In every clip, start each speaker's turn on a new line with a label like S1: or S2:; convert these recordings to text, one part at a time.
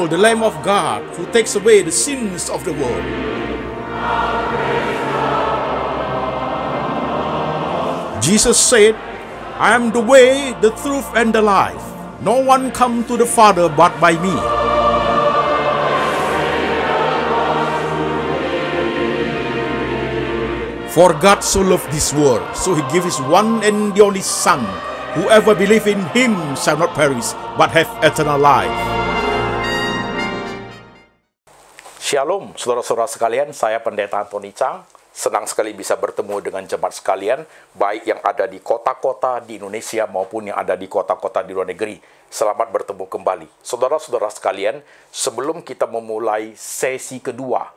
S1: Behold the Lamb of God who takes away the sins of the world. Jesus said, I am the way, the truth, and the life. No one come to the Father but by me. For God so loved this world, so he gave his one and the only Son. Whoever believe in him shall not perish, but have eternal life.
S2: Shalom, saudara-saudara sekalian, saya Pendeta Antoni Chang. Senang sekali bisa bertemu dengan jemaat sekalian, baik yang ada di kota-kota di Indonesia maupun yang ada di kota-kota di luar negeri. Selamat bertemu kembali. Saudara-saudara sekalian, sebelum kita memulai sesi kedua,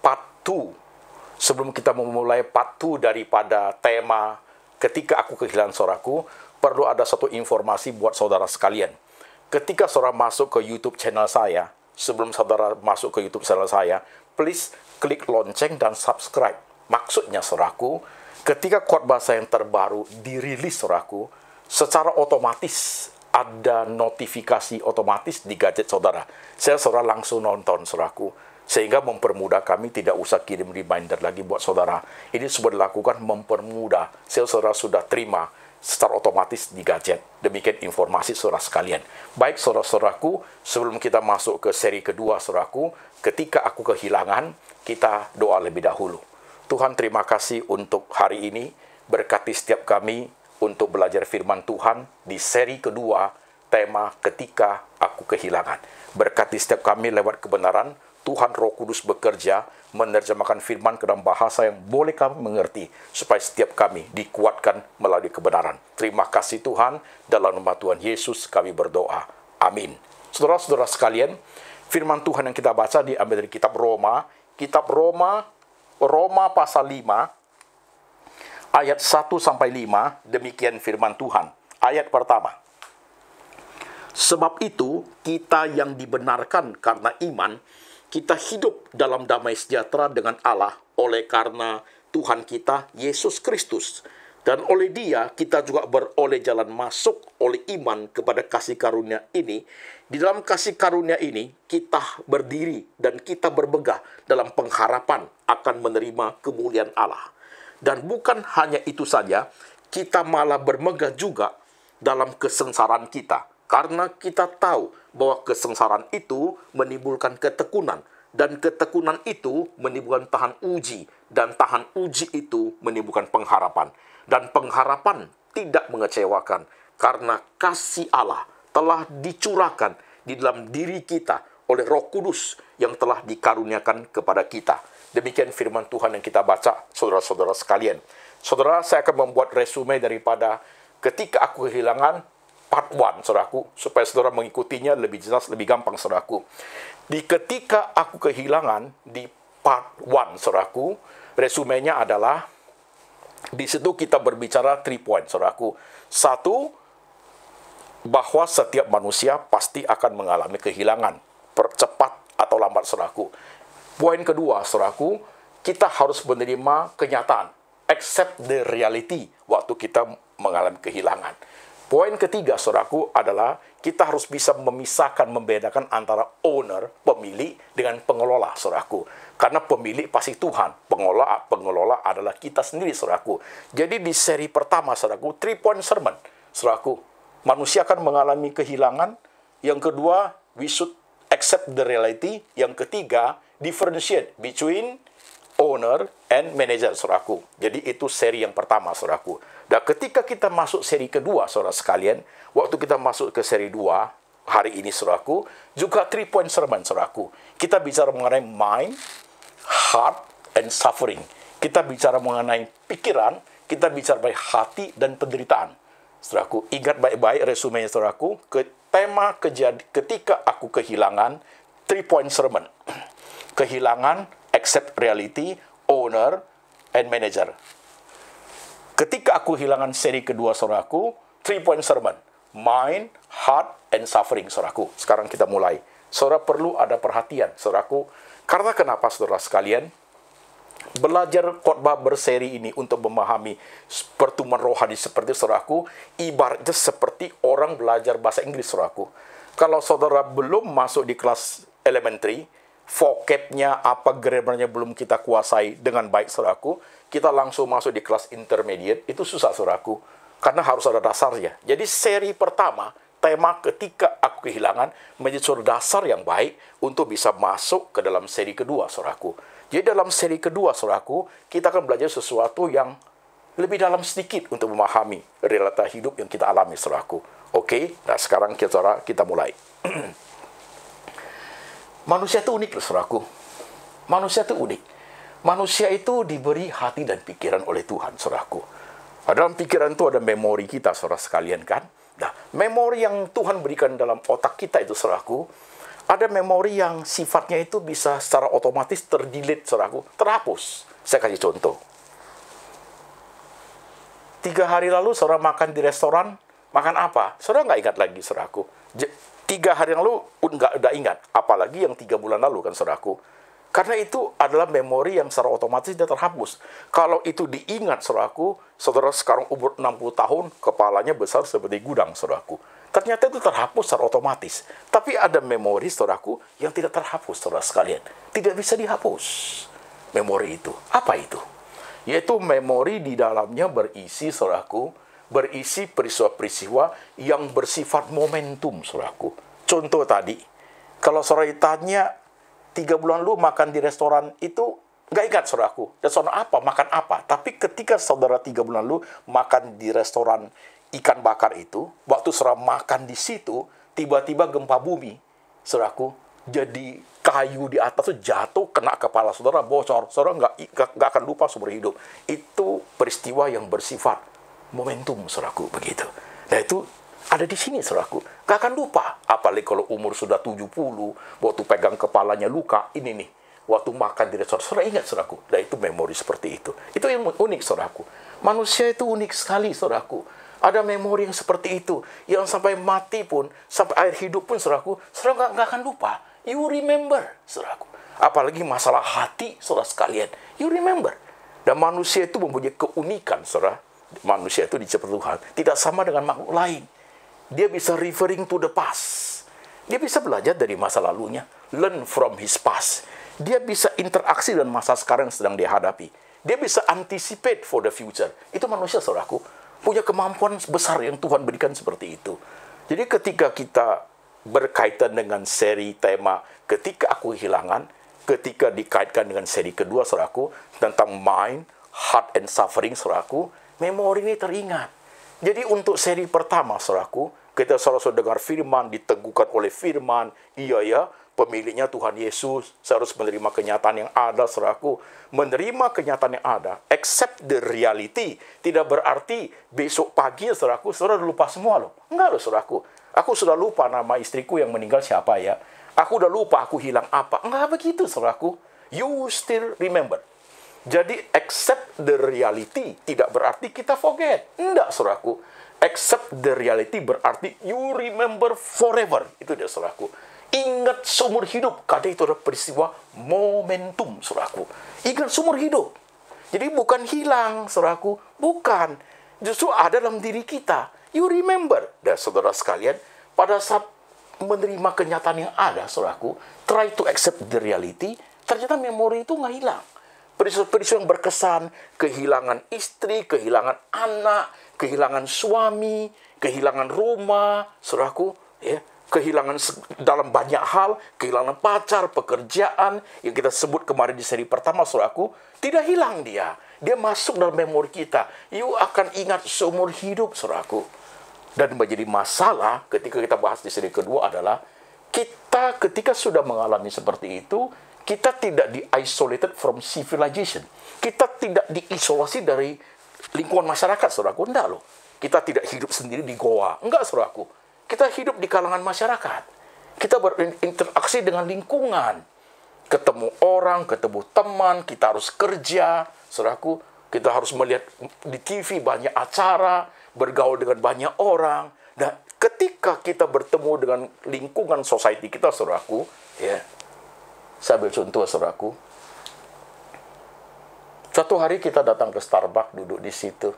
S2: part 2, sebelum kita memulai part 2 daripada tema ketika aku kehilangan saudaraku, perlu ada satu informasi buat saudara sekalian. Ketika saudara masuk ke YouTube channel saya, sebelum saudara masuk ke YouTube channel saya, please klik lonceng dan subscribe. Maksudnya saudaraku, ketika khotbah saya yang terbaru dirilis saudaraku, secara otomatis ada notifikasi otomatis di gadget saudara. Saudara langsung nonton saudaraku. Sehingga mempermudah kami tidak usah kirim reminder lagi buat saudara. Ini sudah dilakukan mempermudah. Saudara sudah terima secara otomatis di gadget. Demikian informasi saudara sekalian. Baik saudara-saudaraku, sebelum kita masuk ke seri kedua saudaraku, ketika aku kehilangan, kita doa lebih dahulu. Tuhan, terima kasih untuk hari ini. Berkati setiap kami untuk belajar firman Tuhan di seri kedua, tema ketika aku kehilangan. Berkati setiap kami lewat kebenaran. Tuhan Roh Kudus bekerja, menerjemahkan firman ke dalam bahasa yang boleh kami mengerti, supaya setiap kami dikuatkan melalui kebenaran. Terima kasih Tuhan, dalam nama Tuhan Yesus kami berdoa. Amin. Saudara-saudara sekalian, firman Tuhan yang kita baca diambil dari kitab Roma. Kitab Roma pasal 5, ayat 1-5, demikian firman Tuhan. Ayat pertama. Sebab itu, kita yang dibenarkan karena iman, kita hidup dalam damai sejahtera dengan Allah oleh karena Tuhan kita, Yesus Kristus. Dan oleh Dia, kita juga beroleh jalan masuk oleh iman kepada kasih karunia ini. Di dalam kasih karunia ini, kita berdiri dan kita bermegah dalam pengharapan akan menerima kemuliaan Allah. Dan bukan hanya itu saja, kita malah bermegah juga dalam kesengsaraan kita. Karena kita tahu bahwa kesengsaraan itu menimbulkan ketekunan. Dan ketekunan itu menimbulkan tahan uji. Dan tahan uji itu menimbulkan pengharapan. Dan pengharapan tidak mengecewakan. Karena kasih Allah telah dicurahkan di dalam diri kita oleh Roh Kudus yang telah dikaruniakan kepada kita. Demikian firman Tuhan yang kita baca, saudara-saudara sekalian. Saudara, saya akan membuat resume daripada ketika aku kehilangan part 1, saudaraku, supaya saudara mengikutinya lebih jelas, lebih gampang, saudaraku. Di ketika aku kehilangan, di part 1, saudaraku, resumenya adalah, di situ kita berbicara 3 poin, saudaraku. 1, bahwa setiap manusia pasti akan mengalami kehilangan, cepat atau lambat, saudaraku. Poin kedua, saudaraku, kita harus menerima kenyataan, accept the reality, waktu kita mengalami kehilangan. Poin ketiga, saudaraku, adalah kita harus bisa memisahkan, membedakan antara owner, pemilik, dengan pengelola, saudaraku. Karena pemilik pasti Tuhan, pengelola adalah kita sendiri, saudaraku. Jadi di seri pertama, saudaraku, 3 point sermon, saudaraku. Manusia akan mengalami kehilangan. Yang kedua, we should accept the reality. Yang ketiga, differentiate between owner and manager, saudaraku. Jadi itu seri yang pertama, saudaraku. Dan ketika kita masuk seri kedua, saudara sekalian, waktu kita masuk ke seri 2, hari ini, saudaraku, juga 3 point sermon, saudaraku. Kita bicara mengenai mind, heart, and suffering. Kita bicara mengenai pikiran, kita bicara mengenai hati dan penderitaan. Saudaraku, ingat baik-baik resumenya, saudaraku. Tema ketika aku kehilangan, 3 point sermon. Kehilangan, accept reality, owner, and manager. Ketika aku kehilangan seri kedua, saudaraku, 3 point sermon. Mind, heart, and suffering, saudaraku. Sekarang kita mulai. Saudara perlu ada perhatian, saudaraku. Karena kenapa, saudara sekalian? Belajar khotbah berseri ini untuk memahami pertemuan rohani seperti, saudaraku, ibaratnya seperti orang belajar bahasa Inggris, saudaraku. Kalau saudara belum masuk di kelas elementary, vocabnya apa, grammarnya belum kita kuasai dengan baik, saudaraku, kita langsung masuk di kelas intermediate, itu susah, saudaraku, karena harus ada dasarnya. Jadi seri pertama, tema ketika aku kehilangan, menjadi suatu dasar yang baik untuk bisa masuk ke dalam seri kedua, saudaraku. Jadi dalam seri kedua, saudaraku, kita akan belajar sesuatu yang lebih dalam sedikit untuk memahami realita hidup yang kita alami, saudaraku. Oke, nah sekarang kita mulai. Manusia itu unik, saudaraku. Manusia itu unik. Manusia itu diberi hati dan pikiran oleh Tuhan, saudaraku. Dalam pikiran itu ada memori kita, saudara sekalian, kan? Nah, memori yang Tuhan berikan dalam otak kita itu, saudaraku, ada memori yang sifatnya itu bisa secara otomatis terdelete, saudaraku, terhapus. Saya kasih contoh. 3 hari lalu, saudara makan di restoran, makan apa? Saudara nggak ingat lagi, saudaraku. 3 hari yang lalu udah ingat, apalagi yang 3 bulan lalu, kan, saudaraku. Karena itu adalah memori yang secara otomatis dia terhapus. Kalau itu diingat, saudaraku, saudara sekarang umur 60 tahun, kepalanya besar seperti gudang, saudaraku. Ternyata itu terhapus secara otomatis. Tapi ada memori, saudaraku, yang tidak terhapus, saudara sekalian. Tidak bisa dihapus memori itu. Apa itu? Yaitu memori di dalamnya berisi, saudaraku, berisi peristiwa-peristiwa yang bersifat momentum, saudaraku. Contoh tadi, kalau saudara ditanya 3 bulan lalu makan di restoran itu, nggak ingat, saudaraku. Restoran apa, makan apa. Tapi ketika saudara 3 bulan lalu makan di restoran ikan bakar itu, waktu saudara makan di situ, tiba-tiba gempa bumi, saudaraku, jadi kayu di atas itu jatuh, kena kepala saudara, bocor. Saudara nggak akan lupa seumur hidup. Itu peristiwa yang bersifat momentum, saudaraku, begitu. Nah, itu ada di sini, saudaraku. Nggak akan lupa. Apalagi kalau umur sudah 70, waktu pegang kepalanya luka, ini nih, waktu makan di restoran, saudara ingat, saudaraku. Nah, itu memori seperti itu. Itu yang unik, saudaraku. Manusia itu unik sekali, saudaraku. Ada memori yang seperti itu, yang sampai mati pun, sampai akhir hidup pun, saudaraku, saudara nggak akan lupa. You remember, saudaraku. Apalagi masalah hati, saudara sekalian. You remember. Dan manusia itu mempunyai keunikan, saudara. Manusia itu diciptakan Tuhan tidak sama dengan makhluk lain. Dia bisa referring to the past. Dia bisa belajar dari masa lalunya, learn from his past. Dia bisa interaksi dengan masa sekarang yang sedang dihadapi. Dia bisa anticipate for the future. Itu manusia, saudaraku, punya kemampuan besar yang Tuhan berikan seperti itu. Jadi ketika kita berkaitan dengan seri tema ketika aku kehilangan, ketika dikaitkan dengan seri kedua, saudaraku, tentang mind, heart and suffering, saudaraku, memori ini teringat. Jadi untuk seri pertama, saudaraku, kita selalu dengar firman, diteguhkan oleh firman, iya ya, pemiliknya Tuhan Yesus, saya harus menerima kenyataan yang ada, saudaraku. Menerima kenyataan yang ada, accept the reality, tidak berarti besok pagi, saudaraku, saudara lupa semua loh. Enggak loh, saudaraku. Aku sudah lupa nama istriku yang meninggal siapa ya. Aku udah lupa aku hilang apa. Enggak begitu, saudaraku. You still remember. Jadi, accept the reality tidak berarti kita forget. Enggak, saudaraku. Accept the reality berarti you remember forever. Itu dia, saudaraku. Ingat seumur hidup. Karena itu adalah peristiwa momentum, saudaraku. Ingat seumur hidup. Jadi bukan hilang, saudaraku. Bukan. Justru ada dalam diri kita. You remember. Dan saudara sekalian, pada saat menerima kenyataan yang ada, saudaraku, try to accept the reality, ternyata memori itu nggak hilang. Peristiwa yang berkesan, kehilangan istri, kehilangan anak, kehilangan suami, kehilangan rumah, saudaraku, ya, kehilangan dalam banyak hal, kehilangan pacar, pekerjaan, yang kita sebut kemarin di seri pertama, saudaraku, tidak hilang dia. Dia masuk dalam memori kita. You akan ingat seumur hidup, saudaraku. Dan menjadi masalah ketika kita bahas di seri kedua adalah, kita ketika sudah mengalami seperti itu, kita tidak di-isolated from civilization. Kita tidak diisolasi dari lingkungan masyarakat, saudaraku. Enggak loh. Kita tidak hidup sendiri di goa. Enggak, saudaraku. Kita hidup di kalangan masyarakat. Kita berinteraksi dengan lingkungan. Ketemu orang, ketemu teman, kita harus kerja, saudaraku. Kita harus melihat di TV banyak acara, bergaul dengan banyak orang. Dan ketika kita bertemu dengan lingkungan society kita, saudaraku, ya, saya ambil contoh, saudaraku. Suatu hari kita datang ke Starbucks, duduk di situ.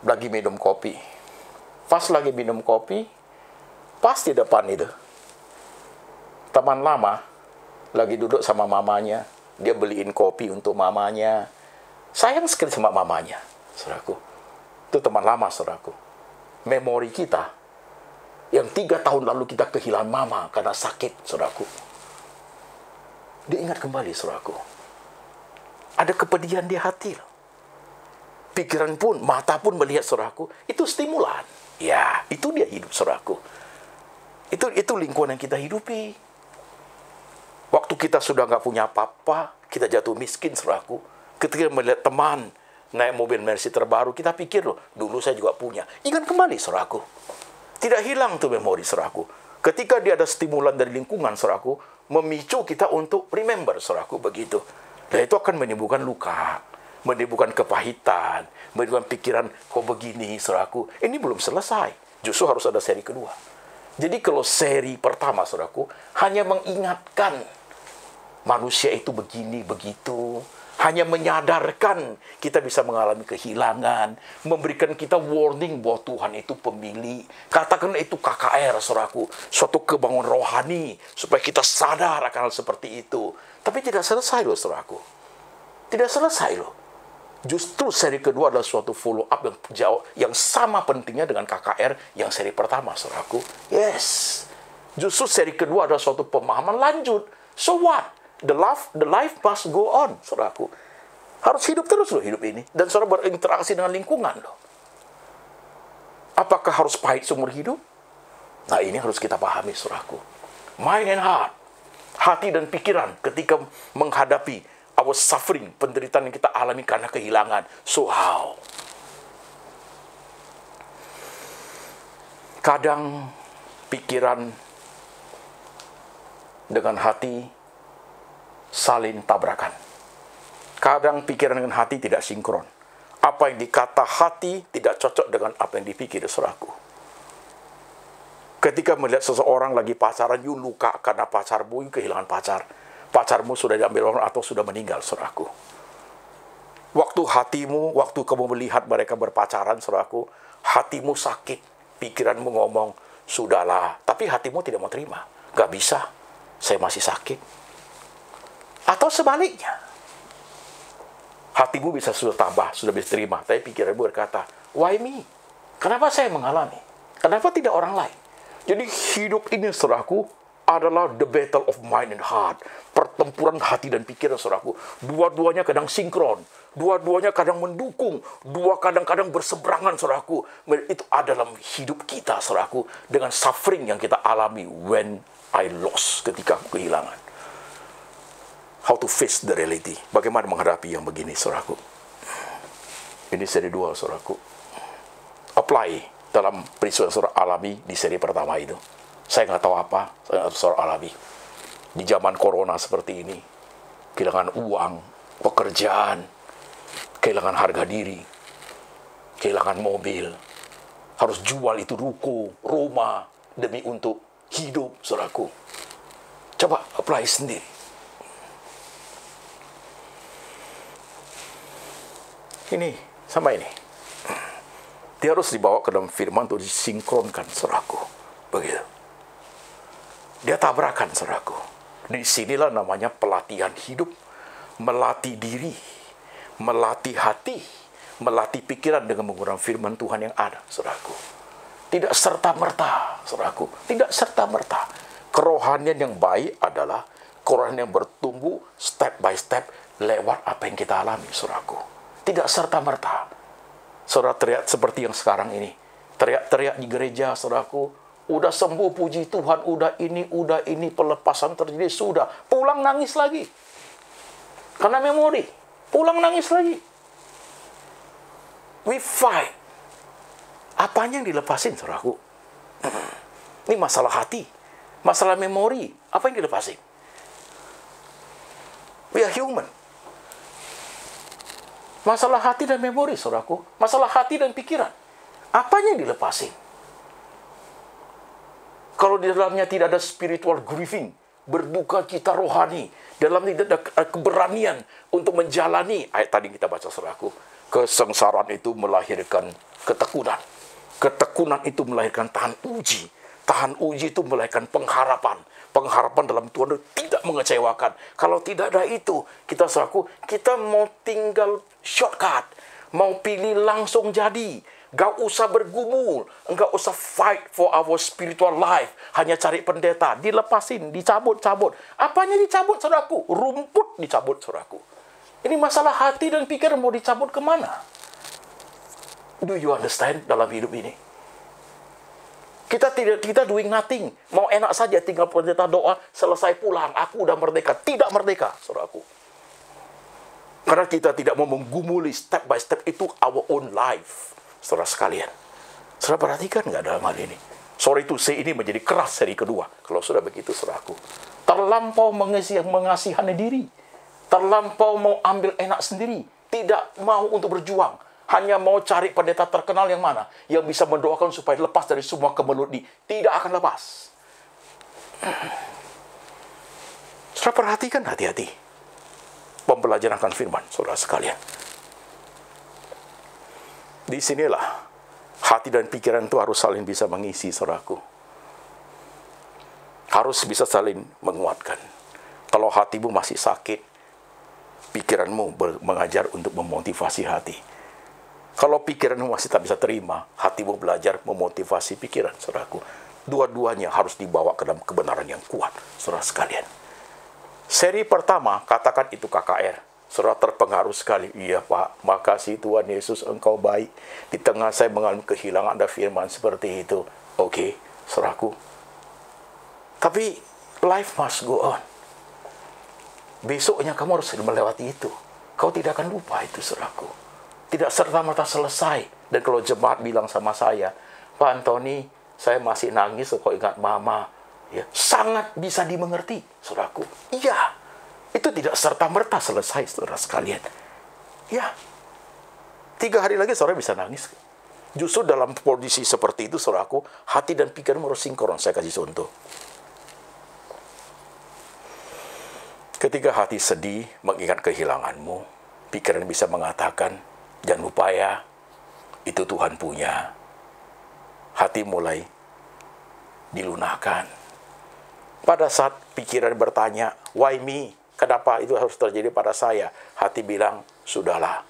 S2: Lagi minum kopi. Pas lagi minum kopi, pas di depan itu, teman lama lagi duduk sama mamanya, dia beliin kopi untuk mamanya. Sayang sekali sama mamanya, saudaraku. Itu teman lama, saudaraku. Memori kita, yang 3 tahun lalu kita kehilangan mama karena sakit, saudaraku. Dia ingat kembali, saudaraku. Ada kepedihan di hati. Pikiran pun, mata pun melihat, saudaraku. Itu stimulan. Ya, itu dia hidup, saudaraku. Itu lingkungan yang kita hidupi. Waktu kita sudah nggak punya apa-apa, kita jatuh miskin, saudaraku. Ketika melihat teman naik mobil Mercy terbaru, kita pikir, loh, dulu saya juga punya. Ingat kembali, saudaraku. Tidak hilang tuh memori, saudaraku. Ketika dia ada stimulan dari lingkungan, saudaraku, memicu kita untuk remember, saudaraku, begitu. Dan itu akan menimbulkan luka, menimbulkan kepahitan, menimbulkan pikiran, kok begini, saudaraku. Ini belum selesai. Justru harus ada seri kedua. Jadi kalau seri pertama, saudaraku, hanya mengingatkan manusia itu begini, begitu. Hanya menyadarkan kita bisa mengalami kehilangan. Memberikan kita warning bahwa Tuhan itu pemilik. Katakan itu KKR, saudaraku. Suatu kebangunan rohani. Supaya kita sadar akan hal seperti itu. Tapi tidak selesai loh, saudaraku. Tidak selesai loh. Justru seri kedua adalah suatu follow up yang jauh, yang sama pentingnya dengan KKR yang seri pertama, saudaraku. Yes. Justru seri kedua adalah suatu pemahaman lanjut. So what? The life must go on, saudaraku. Harus hidup terus loh hidup ini. Dan saudara berinteraksi dengan lingkungan loh. Apakah harus pahit seumur hidup? Nah, ini harus kita pahami, saudaraku. Mind and heart. Hati dan pikiran ketika menghadapi our suffering, penderitaan yang kita alami karena kehilangan. So how? Kadang pikiran dengan hati saling tabrakan. Kadang pikiran dengan hati tidak sinkron. Apa yang dikata hati tidak cocok dengan apa yang dipikir, saudaraku. Ketika melihat seseorang lagi pacaran, you luka karena pacarmu, you kehilangan pacar. Pacarmu sudah diambil orang atau sudah meninggal, saudaraku. Waktu hatimu, waktu kamu melihat mereka berpacaran, saudaraku, hatimu sakit. Pikiranmu ngomong, sudahlah. Tapi hatimu tidak mau terima. Gak bisa, saya masih sakit. Atau sebaliknya, hatimu bisa sudah tambah, sudah bisa terima. Tapi pikiranmu berkata, why me? Kenapa saya mengalami? Kenapa tidak orang lain? Jadi hidup ini, saudaraku, adalah the battle of mind and heart. Pertempuran hati dan pikiran, saudaraku. Dua-duanya kadang sinkron. Dua-duanya kadang mendukung. Kadang-kadang berseberangan, saudaraku. Itu adalah hidup kita, saudaraku. Dengan suffering yang kita alami when I lost, ketika aku kehilangan. How to face the reality. Bagaimana menghadapi yang begini, saudaraku. Ini seri 2, saudaraku. Apply dalam peristiwa saudara alami di seri pertama itu. Saya nggak tahu apa, saya nggak tahu saudara alami. Di zaman corona seperti ini, kehilangan uang, pekerjaan, kehilangan harga diri, kehilangan mobil, harus jual itu ruko, rumah, demi untuk hidup, saudaraku. Coba apply sendiri. Ini, sama ini. Dia harus dibawa ke dalam firman untuk disinkronkan, saudaraku. Begitu. Dia tabrakan, saudaraku. Di sinilah namanya pelatihan hidup. Melatih diri. Melatih hati. Melatih pikiran dengan menggunakan firman Tuhan yang ada, saudaraku. Tidak serta-merta, saudaraku. Tidak serta-merta. Kerohanian yang baik adalah kerohanian yang bertumbuh step by step lewat apa yang kita alami, saudaraku. Tidak serta-merta. Saudara teriak seperti yang sekarang ini. Teriak-teriak di gereja, saudaraku. Udah sembuh, puji Tuhan. Udah ini, pelepasan terjadi. Sudah. Pulang nangis lagi. Karena memori. Pulang nangis lagi. We fight. Apanya yang dilepasin, saudaraku? Ini masalah hati. Masalah memori. Apa yang dilepasin? We are human. Masalah hati dan memori, saudaraku. Masalah hati dan pikiran. Apanya yang dilepasin? Kalau di dalamnya tidak ada spiritual grieving, berduka cita rohani, dalam tidak ada keberanian untuk menjalani, ayat tadi kita baca, saudaraku, kesengsaraan itu melahirkan ketekunan. Ketekunan itu melahirkan tahan uji. Tahan uji itu melahirkan pengharapan. pengharapan dalam Tuhan itu tidak mengecewakan. Kalau tidak ada itu, kita mau tinggal shortcut, mau pilih langsung jadi. Gak usah bergumul, enggak usah fight for our spiritual life. Hanya cari pendeta, dilepasin, dicabut-cabut. Apanya dicabut, saudaraku? Rumput dicabut, saudaraku. Ini masalah hati dan pikiran mau dicabut kemana? Do you understand dalam hidup ini? Kita doing nothing. Mau enak saja tinggal pendeta doa, selesai pulang. Aku udah merdeka. Tidak merdeka, saudaraku. Karena kita tidak mau menggumuli step by step itu our own life. Saudara sekalian, saudara perhatikan nggak dalam hal ini? Sorry to say, ini menjadi keras seri kedua. Kalau sudah begitu, saudaraku, terlampau mengasihani diri, terlampau mau ambil enak sendiri, tidak mau untuk berjuang, hanya mau cari pendeta terkenal yang mana, yang bisa mendoakan supaya lepas dari semua kemelut ini. Tidak akan lepas. Saudara perhatikan hati-hati pembelajaran akan firman, saudara sekalian. Di sinilah hati dan pikiran itu harus saling bisa mengisi, saudaraku. Harus bisa saling menguatkan. Kalau hatimu masih sakit, pikiranmu mengajar untuk memotivasi hati. Kalau pikiranmu masih tak bisa terima, hatimu belajar memotivasi pikiran, saudaraku. Dua-duanya harus dibawa ke dalam kebenaran yang kuat, saudara sekalian. Seri pertama, katakan itu KKR. Saudara terpengaruh sekali. Iya Pak, makasih Tuhan Yesus, Engkau baik. Di tengah saya mengalami kehilangan, ada firman seperti itu. Oke, saudaraku. Tapi life must go on. Besoknya kamu harus melewati itu. Kau tidak akan lupa itu, saudaraku. Tidak serta-merta selesai. Dan kalau jemaat bilang sama saya, Pak Antoni, saya masih nangis kok ingat mama. Ya, sangat bisa dimengerti, saudaraku. Iya. Itu tidak serta-merta selesai, saudara sekalian. Ya, 3 hari lagi saudara bisa nangis. Justru dalam kondisi seperti itu, saudaraku, hati dan pikiran harus sinkron. Saya kasih contoh. Ketika hati sedih mengingat kehilanganmu, pikiran bisa mengatakan, jangan lupa ya, itu Tuhan punya. Hati mulai dilunakkan. Pada saat pikiran bertanya, why me? Kenapa itu harus terjadi pada saya? Hati bilang, sudahlah.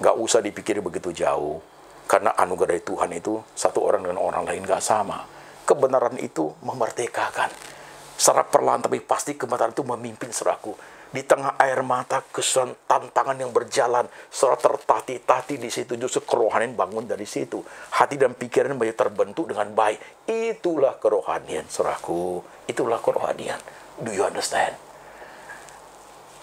S2: Gak usah dipikir begitu jauh. Karena anugerah dari Tuhan itu, satu orang dengan orang lain gak sama. Kebenaran itu memerdekakan. Secara perlahan tapi pasti kebenaran itu memimpin, saudaraku. Di tengah air mata, kesulitan tantangan yang berjalan, secara tertatih-tatih di situ, justru kerohanian bangun dari situ. Hati dan pikiran menjadi terbentuk dengan baik. Itulah kerohanian, saudaraku. Itulah kerohanian. Do you understand?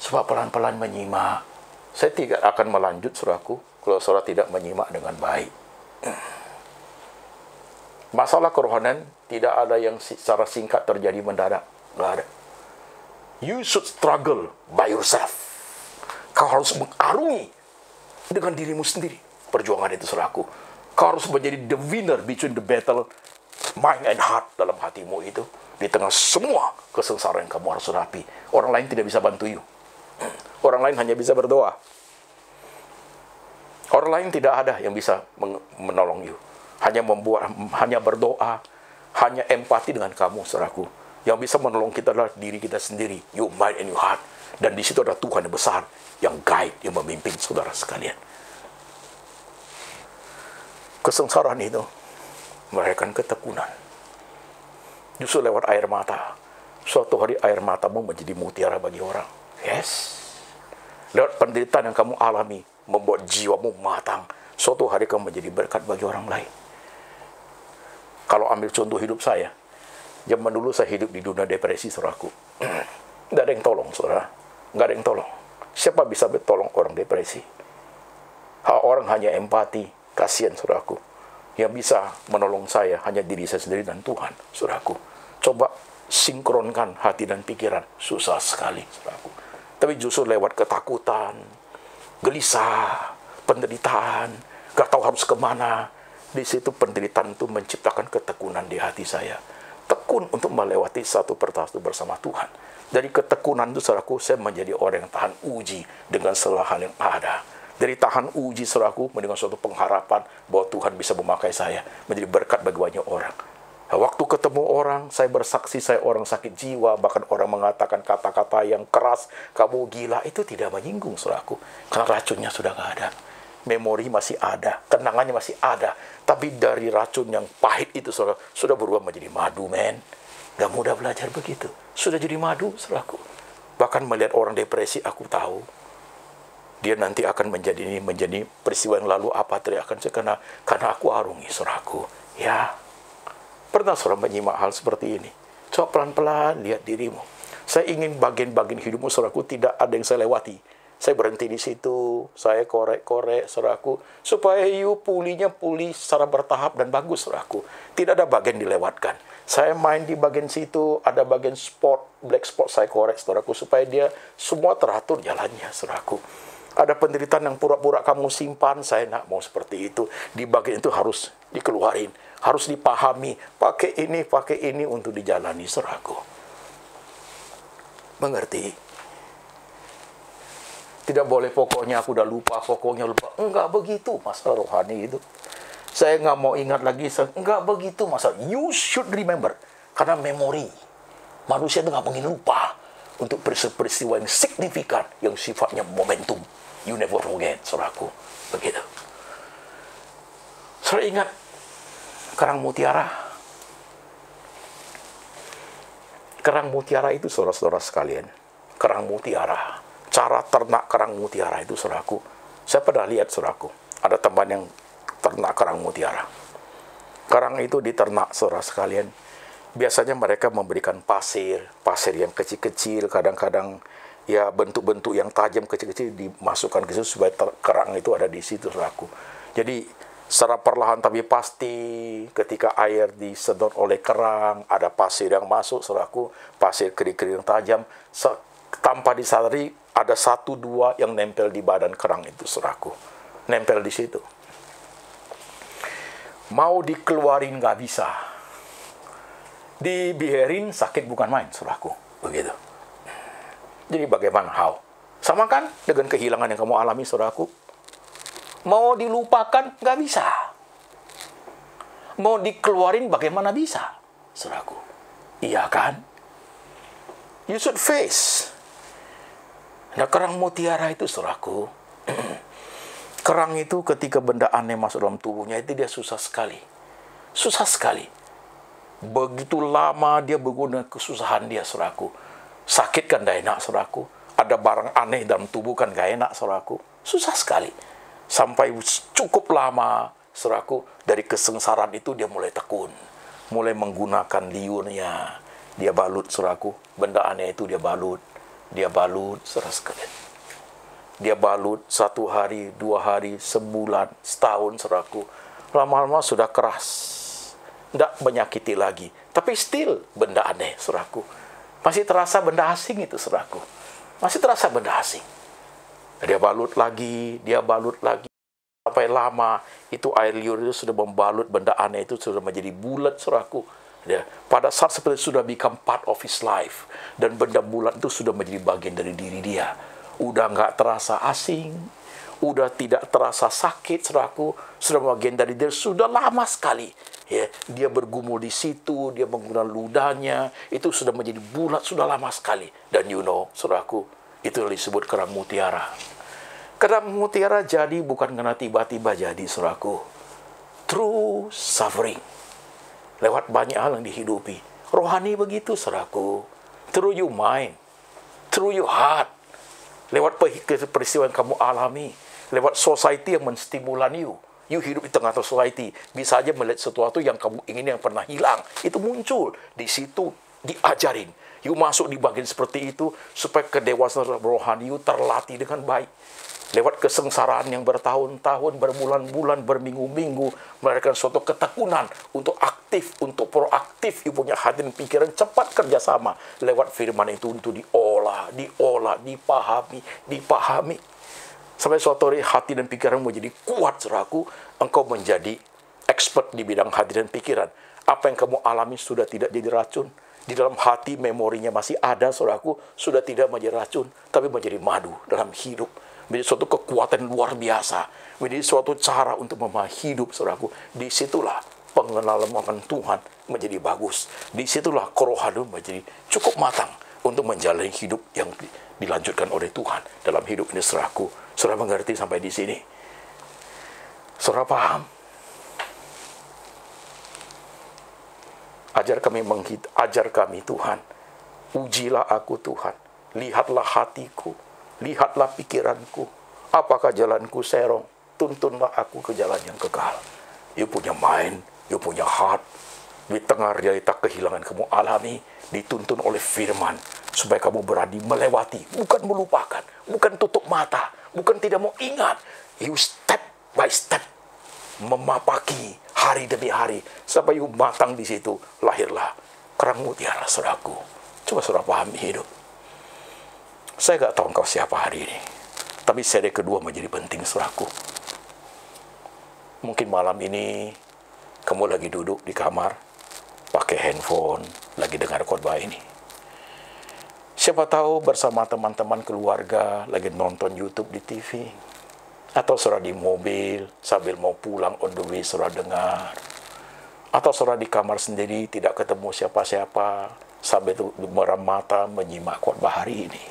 S2: Sebab pelan-pelan menyimak. Saya tidak akan melanjut, saudaraku, kalau saudara tidak menyimak dengan baik. Masalah kerohanian tidak ada yang secara singkat terjadi mendadak. Tidak ada. You should struggle by yourself. Kau harus mengarungi dengan dirimu sendiri. Perjuangan itu, saudaraku. Kau harus menjadi the winner between the battle, mind and heart dalam hatimu itu. Di tengah semua kesengsaraan yang kamu harus hadapi. Orang lain tidak bisa bantu you. Orang lain hanya bisa berdoa. Orang lain tidak ada yang bisa menolong you. Hanya berdoa, hanya empati dengan kamu, saudaraku. Yang bisa menolong kita adalah diri kita sendiri, your mind and your heart. Dan di situ ada Tuhan yang besar, yang guide, yang memimpin saudara sekalian. Kesengsaraan itu melahirkan ketekunan. Justru lewat air mata. Suatu hari air matamu menjadi mutiara bagi orang. Yes. Lewat penderitaan yang kamu alami, membuat jiwamu matang. Suatu hari kamu menjadi berkat bagi orang lain. Kalau ambil contoh hidup saya, zaman dulu saya hidup di dunia depresi, saudaraku. Nggak ada yang tolong, saudara. Nggak ada yang tolong. Siapa bisa tolong orang depresi? Orang hanya empati, kasihan, saudaraku. Yang bisa menolong saya hanya diri saya sendiri dan Tuhan, saudaraku. Coba sinkronkan hati dan pikiran. Susah sekali, saudaraku. Tapi justru lewat ketakutan, gelisah, penderitaan, gak tahu harus kemana. Di situ penderitaan itu menciptakan ketekunan di hati saya. Tekun untuk melewati satu persatu bersama Tuhan. Dari ketekunan itu, saudaraku, saya menjadi orang yang tahan uji dengan segala hal yang ada. Dari tahan uji, saudaraku, dengan suatu pengharapan bahwa Tuhan bisa memakai saya menjadi berkat bagi banyak orang. Waktu ketemu orang, saya bersaksi saya orang sakit jiwa, bahkan orang mengatakan kata-kata yang keras, kamu gila, itu tidak menyinggung, saudaraku. Karena racunnya sudah nggak ada. Memori masih ada, kenangannya masih ada. Tapi dari racun yang pahit itu, saudara, sudah berubah menjadi madu, men. Gak mudah belajar begitu. Sudah jadi madu, saudaraku. Bahkan melihat orang depresi, aku tahu. Dia nanti akan menjadi peristiwa yang lalu apa teriakan saya karena aku arungi, saudaraku. Ya. Pernah saudara menyimak hal seperti ini? Coba pelan-pelan lihat dirimu. Saya ingin bagian-bagian hidupmu, saudaraku, tidak ada yang saya lewati. Saya berhenti di situ, saya korek-korek, saudaraku, supaya pulih secara bertahap dan bagus, saudaraku. Tidak ada bagian dilewatkan. Saya main di bagian situ, ada bagian black spot saya korek, saudaraku, supaya dia semua teratur jalannya, saudaraku. Ada penderitaan yang pura-pura kamu simpan, saya nak mau seperti itu. Di bagian itu harus dikeluarin, harus dipahami. Pakai ini untuk dijalani, saudaraku. Mengerti? Tidak boleh pokoknya aku udah lupa, Enggak begitu masalah rohani itu. Saya nggak mau ingat lagi, enggak begitu masalah. You should remember. Karena memori. Manusia itu nggak mungkin lupa untuk peristiwa yang signifikan, yang sifatnya momentum. You never forget, saudaraku. Begitu. Saya ingat kerang mutiara. Kerang mutiara itu, saudara-saudara sekalian. Kerang mutiara. Cara ternak kerang mutiara itu, saudaraku. Saya pernah lihat, saudaraku. Ada teman yang ternak kerang mutiara. Kerang itu diternak, saudara sekalian. Biasanya mereka memberikan pasir yang kecil-kecil, kadang-kadang ya bentuk-bentuk yang tajam kecil-kecil dimasukkan ke situ supaya kerang itu ada di situ, saudaraku. Jadi secara perlahan tapi pasti ketika air disedot oleh kerang, ada pasir yang masuk, saudaraku, pasir kerikil yang tajam, tanpa disadari ada 1-2 yang nempel di badan kerang itu, saudaraku. Nempel di situ. Mau dikeluarin nggak bisa. Dibiarin sakit bukan main, saudaraku. Begitu. Jadi bagaimana? How? Sama kan dengan kehilangan yang kamu alami, saudaraku? Mau dilupakan nggak bisa. Mau dikeluarin bagaimana bisa, saudaraku? Iya kan? You should face. Nah, kerang mutiara itu, saudaraku, kerang itu ketika benda aneh masuk dalam tubuhnya itu dia susah sekali. Susah sekali. Begitu lama dia berguna kesusahan dia, saudaraku. Sakit kan gak enak, saudaraku. Ada barang aneh dalam tubuh kan gak enak, saudaraku. Susah sekali. Sampai cukup lama, saudaraku, dari kesengsaraan itu dia mulai tekun. Mulai menggunakan liurnya. Dia balut, saudaraku. Benda aneh itu dia balut. Dia balut, saudara sekalian. Dia balut 1 hari, 2 hari, sebulan, setahun, saudaraku. Lama-lama sudah keras. Tidak menyakiti lagi. Tapi still benda aneh, saudaraku. Masih terasa benda asing itu, saudaraku. Masih terasa benda asing. Dia balut lagi. Sampai lama, itu air liur itu sudah membalut benda aneh itu, sudah menjadi bulat, saudaraku. Ya, pada saat seperti itu sudah become part of his life. Dan benda bulat itu sudah menjadi bagian dari diri dia. Udah nggak terasa asing. Udah tidak terasa sakit, saudaraku. Sudah bagian dari dia. Sudah lama sekali. Ya, dia bergumul di situ. Dia menggunakan ludahnya. Itu sudah menjadi bulat. Sudah lama sekali. Dan saudaraku, itu disebut kerang mutiara. Kerang mutiara jadi bukan karena tiba-tiba jadi, saudaraku. True suffering. Lewat banyak hal yang dihidupi. Rohani begitu, saudaraku. Through your mind. Through your heart. Lewat peristiwa yang kamu alami. Lewat society yang menstimulan you. You hidup di tengah society. Bisa aja melihat sesuatu yang kamu ingin yang pernah hilang. Itu muncul. Di situ diajarin. You masuk di bagian seperti itu. Supaya kedewasaan rohani you terlatih dengan baik. Lewat kesengsaraan yang bertahun-tahun, berbulan-bulan, berminggu-minggu, melahirkan suatu ketekunan untuk aktif, untuk proaktif, you punya hati dan pikiran cepat kerjasama lewat firman itu untuk diolah, dipahami. Sampai suatu hari hati dan pikiran menjadi kuat, saudaraku, engkau menjadi expert di bidang hati dan pikiran. Apa yang kamu alami sudah tidak jadi racun. Di dalam hati memorinya masih ada, saudaraku, sudah tidak menjadi racun, tapi menjadi madu dalam hidup. Menjadi suatu kekuatan luar biasa. Menjadi suatu cara untuk memahami hidup, saudaraku. Disitulah pengenalan akan Tuhan menjadi bagus. Disitulah kerohanian menjadi cukup matang untuk menjalani hidup yang dilanjutkan oleh Tuhan dalam hidup ini, saudaraku. Saudara mengerti sampai di sini? Saudara paham? Ajar kami Tuhan. Ujilah aku Tuhan. Lihatlah hatiku. Lihatlah pikiranku. Apakah jalanku serong? Tuntunlah aku ke jalan yang kekal. You punya mind, you punya heart. Di tengah realita kehilangan kamu alami, dituntun oleh firman. Supaya kamu berani melewati. Bukan melupakan. Bukan tutup mata. Bukan tidak mau ingat. You step by step. Memapaki hari demi hari. Sampai you matang di situ. Lahirlah kerang mutiara, saudaraku. Coba saudara pahami hidup. Saya gak tahu engkau siapa hari ini. Tapi seri kedua menjadi penting, saudaraku. Mungkin malam ini kamu lagi duduk di kamar, pakai handphone, lagi dengar khotbah ini. Siapa tahu bersama teman-teman keluarga, lagi nonton YouTube di TV. Atau saudara di mobil, sambil mau pulang on the way, saudara dengar. Atau saudara di kamar sendiri, tidak ketemu siapa-siapa, sambil meram mata menyimak khotbah hari ini.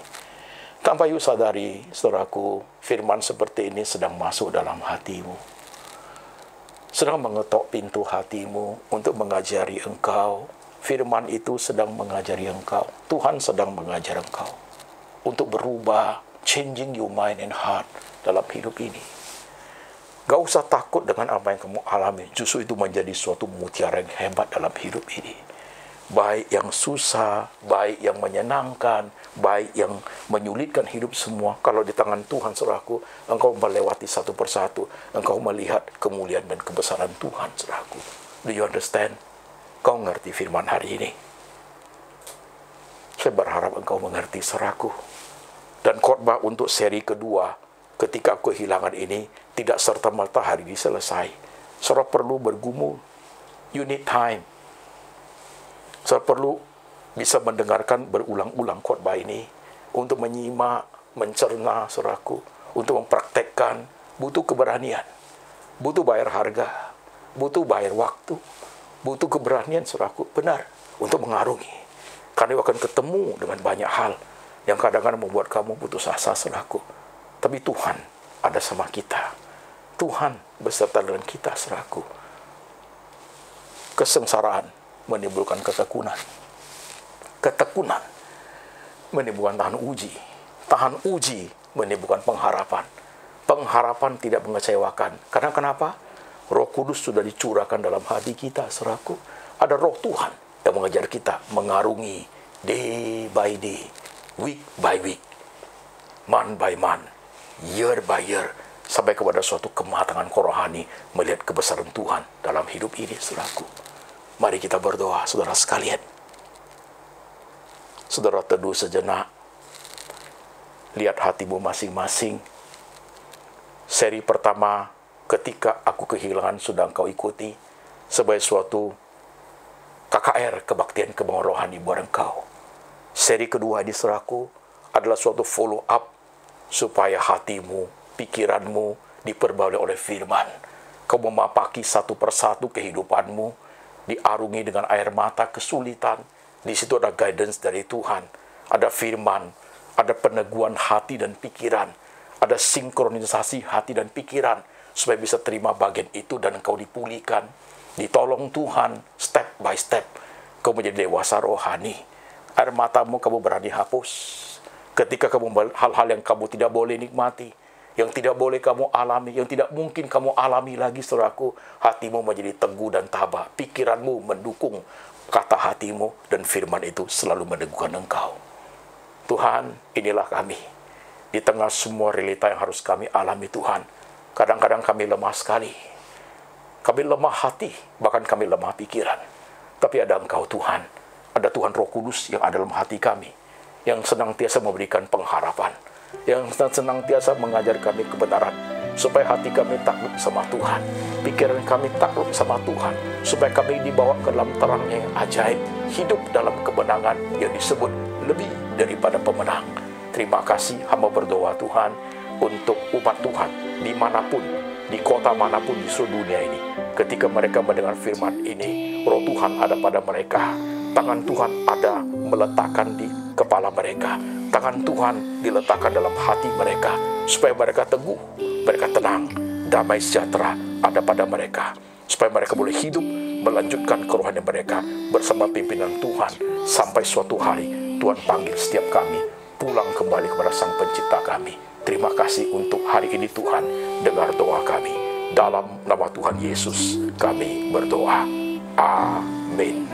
S2: Tanpa you sadari, saudaraku, firman seperti ini sedang masuk dalam hatimu. Sedang mengetok pintu hatimu untuk mengajari engkau. Firman itu sedang mengajari engkau. Tuhan sedang mengajar engkau untuk berubah, changing your mind and heart dalam hidup ini. Gak usah takut dengan apa yang kamu alami. Justru itu menjadi suatu mutiara yang hebat dalam hidup ini. Baik yang susah, baik yang menyenangkan, baik yang menyulitkan hidup semua. Kalau di tangan Tuhan, saudaraku, engkau melewati satu persatu. Engkau melihat kemuliaan dan kebesaran Tuhan, saudaraku. Do you understand? Kau ngerti firman hari ini? Saya berharap engkau mengerti, saudaraku. Dan khotbah untuk seri kedua, ketika kehilangan ini, tidak serta-merta hari ini selesai. Saudara perlu bergumul. You need time. Saudara perlu bisa mendengarkan berulang-ulang khotbah ini untuk menyimak, mencerna, saudaraku, untuk mempraktekkan. Butuh keberanian, butuh bayar harga, butuh bayar waktu, butuh keberanian, saudaraku, benar, untuk mengarungi. Karena akan ketemu dengan banyak hal yang kadang-kadang membuat kamu putus asa, saudaraku. Tapi Tuhan ada sama kita. Tuhan beserta dengan kita, saudaraku. Kesengsaraan menimbulkan ketekunan. Ketekunan menimbulkan tahan uji. Tahan uji menimbulkan pengharapan. Pengharapan tidak mengecewakan. Karena kenapa? Roh Kudus sudah dicurahkan dalam hati kita, saudaraku. Ada roh Tuhan yang mengajar kita mengarungi day by day, week by week, month by month, year by year, sampai kepada suatu kematangan rohani melihat kebesaran Tuhan dalam hidup ini, saudaraku. Mari kita berdoa, saudara sekalian. Saudara teduh sejenak. Lihat hatimu masing-masing. Seri pertama, ketika aku kehilangan, sudah engkau ikuti sebagai suatu KKR, kebaktian kebanggaan rohani buat engkau. Seri kedua di saudaraku adalah suatu follow up supaya hatimu, pikiranmu diperbarui oleh firman. Kau memapaki satu persatu kehidupanmu, diarungi dengan air mata kesulitan. Di situ ada guidance dari Tuhan, ada firman, ada peneguhan hati dan pikiran, ada sinkronisasi hati dan pikiran supaya bisa terima bagian itu dan engkau dipulihkan, ditolong Tuhan step by step. Kau menjadi dewasa rohani. Air matamu kamu berani hapus ketika kamu hal-hal yang kamu tidak boleh nikmati, yang tidak boleh kamu alami, yang tidak mungkin kamu alami lagi, saudaraku. Hatimu menjadi teguh dan tabah, pikiranmu mendukung kata hatimu, dan firman itu selalu meneguhkan engkau. Tuhan, inilah kami. Di tengah semua realita yang harus kami alami, Tuhan, kadang-kadang kami lemah sekali. Kami lemah hati, bahkan kami lemah pikiran. Tapi ada Engkau, Tuhan. Ada Tuhan Roh Kudus yang ada dalam hati kami, yang senantiasa memberikan pengharapan, yang senantiasa mengajar kami kebenaran, supaya hati kami takluk sama Tuhan, pikiran kami takluk sama Tuhan, supaya kami dibawa ke dalam terangnya yang ajaib, hidup dalam kemenangan yang disebut lebih daripada pemenang. Terima kasih, hamba berdoa Tuhan, untuk umat Tuhan, dimanapun di kota manapun di seluruh dunia ini. Ketika mereka mendengar firman ini, Roh Tuhan ada pada mereka. Tangan Tuhan ada meletakkan di kepala mereka. Tangan Tuhan diletakkan dalam hati mereka, supaya mereka teguh, mereka tenang. Damai sejahtera ada pada mereka, supaya mereka boleh hidup, melanjutkan kerohanian mereka bersama pimpinan Tuhan, sampai suatu hari Tuhan panggil setiap kami pulang kembali kepada Sang Pencipta kami. Terima kasih untuk hari ini Tuhan, dengar doa kami. Dalam nama Tuhan Yesus kami berdoa. Amin.